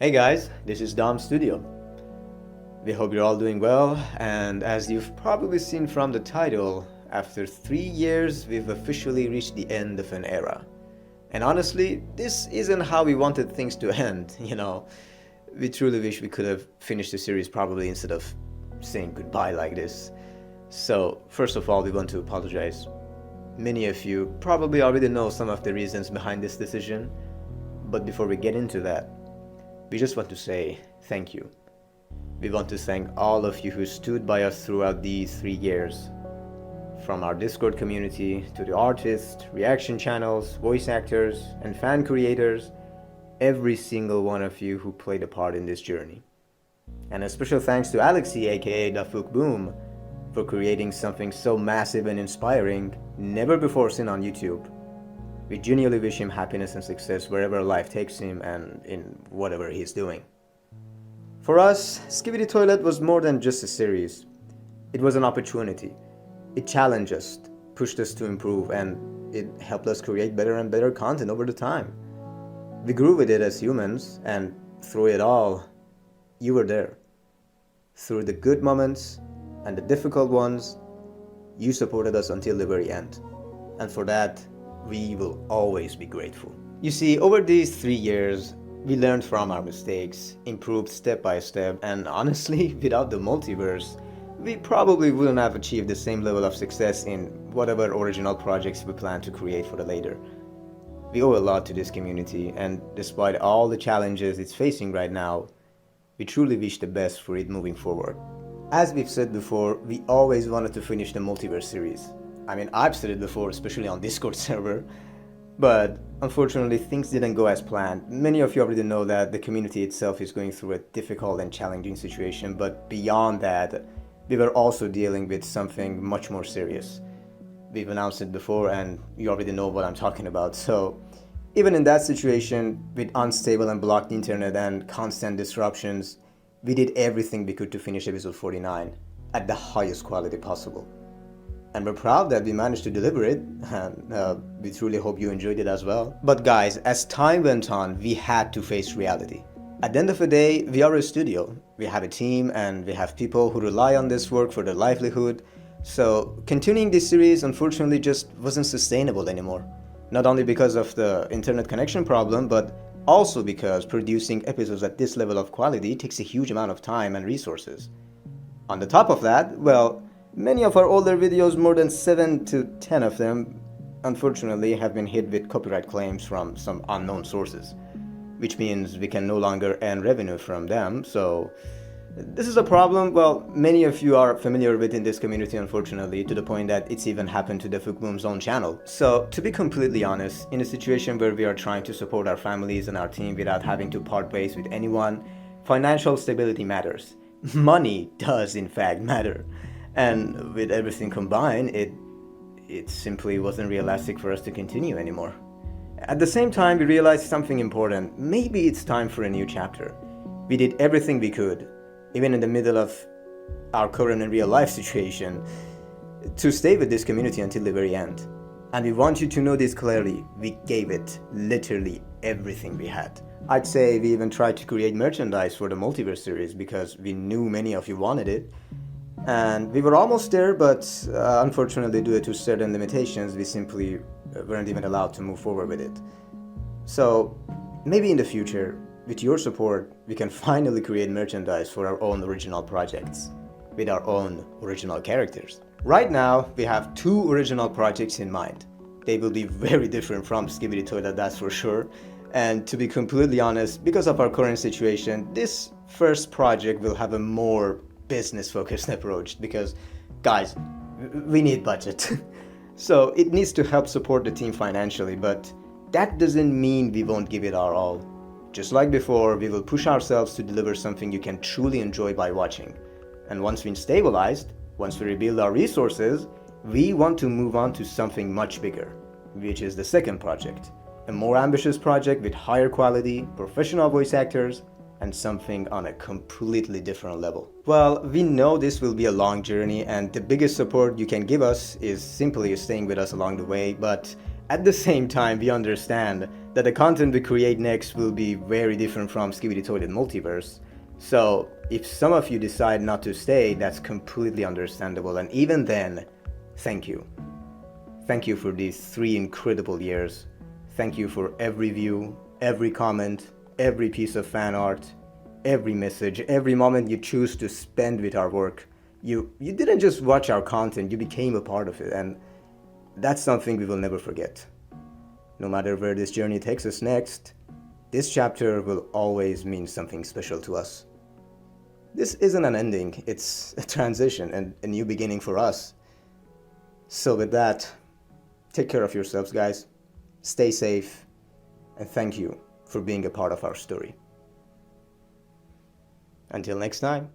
Hey guys, this is Dom Studio. We hope you're all doing well, and as you've probably seen from the title, after 3 years we've officially reached the end of an era. And honestly, this isn't how we wanted things to end, We truly wish we could have finished the series probably instead of saying goodbye like this. So, first of all, we want to apologize. Many of you probably already know some of the reasons behind this decision, but before we get into that, we just want to say thank you. We want to thank all of you who stood by us throughout these 3 years. From our Discord community to the artists, reaction channels, voice actors, and fan creators, every single one of you who played a part in this journey. And a special thanks to Alexi aka Dafuk Boom for creating something so massive and inspiring, never before seen on YouTube. We genuinely wish him happiness and success wherever life takes him and in whatever he's doing. For us, Skibidi Toilet was more than just a series. It was an opportunity. It challenged us, pushed us to improve, and it helped us create better and better content over the time. We grew with it as humans, and through it all, you were there. Through the good moments and the difficult ones, you supported us until the very end. And for that, we will always be grateful. You see, over these 3 years, we learned from our mistakes, improved step by step, and honestly, without the multiverse, we probably wouldn't have achieved the same level of success in whatever original projects we plan to create for the later. We owe a lot to this community, and despite all the challenges it's facing right now, we truly wish the best for it moving forward. As we've said before, we always wanted to finish the multiverse series. I've said it before, especially on Discord server, but unfortunately things didn't go as planned. Many of you already know that the community itself is going through a difficult and challenging situation, but beyond that, we were also dealing with something much more serious. We've announced it before and you already know what I'm talking about. So even in that situation, with unstable and blocked internet and constant disruptions, we did everything we could to finish episode 49 at the highest quality possible. And we're proud that we managed to deliver it, and we truly hope you enjoyed it as well. But guys, as time went on, we had to face reality. At the end of the day, we are a studio. We have a team and we have people who rely on this work for their livelihood. So continuing this series unfortunately just wasn't sustainable anymore. Not only because of the internet connection problem, but also because producing episodes at this level of quality takes a huge amount of time and resources. On the top of that, many of our older videos, more than 7 to 10 of them, unfortunately have been hit with copyright claims from some unknown sources, which means we can no longer earn revenue from them. So this is a problem, many of you are familiar with in this community, unfortunately, to the point that it's even happened to the Fukmum's own channel. So to be completely honest, in a situation where we are trying to support our families and our team without having to part ways with anyone, financial stability matters. Money does in fact matter. And with everything combined, it simply wasn't realistic for us to continue anymore. At the same time, we realized something important. Maybe it's time for a new chapter. We did everything we could, even in the middle of our current and real life situation, to stay with this community until the very end. And we want you to know this clearly. We gave it literally everything we had. I'd say we even tried to create merchandise for the Multiverse series because we knew many of you wanted it. And we were almost there, but unfortunately due to certain limitations, we simply weren't even allowed to move forward with it. So maybe in the future, with your support, we can finally create merchandise for our own original projects, with our own original characters. Right now, we have 2 original projects in mind. They will be very different from Skibidi Toilet, that's for sure. And to be completely honest, because of our current situation, this first project will have a more business-focused approach because, guys, we need budget. So it needs to help support the team financially, but that doesn't mean we won't give it our all. Just like before, we will push ourselves to deliver something you can truly enjoy by watching. And once we're stabilized, once we rebuild our resources, we want to move on to something much bigger, which is the second project. A more ambitious project with higher quality, professional voice actors, and something on a completely different level. Well, we know this will be a long journey, and the biggest support you can give us is simply staying with us along the way, but At the same time, we understand that the content we create next will be very different from Skibidi Toilet Multiverse. So, if some of you decide not to stay, that's completely understandable. And even then, thank you. Thank you for these 3 incredible years. Thank you for every view, every comment, every piece of fan art, every message, every moment you choose to spend with our work. You didn't just watch our content, you became a part of it, and that's something we will never forget. No matter where this journey takes us next, this chapter will always mean something special to us. This isn't an ending, it's a transition and a new beginning for us. So with that, take care of yourselves, guys. Stay safe, and thank you for being a part of our story. Until next time.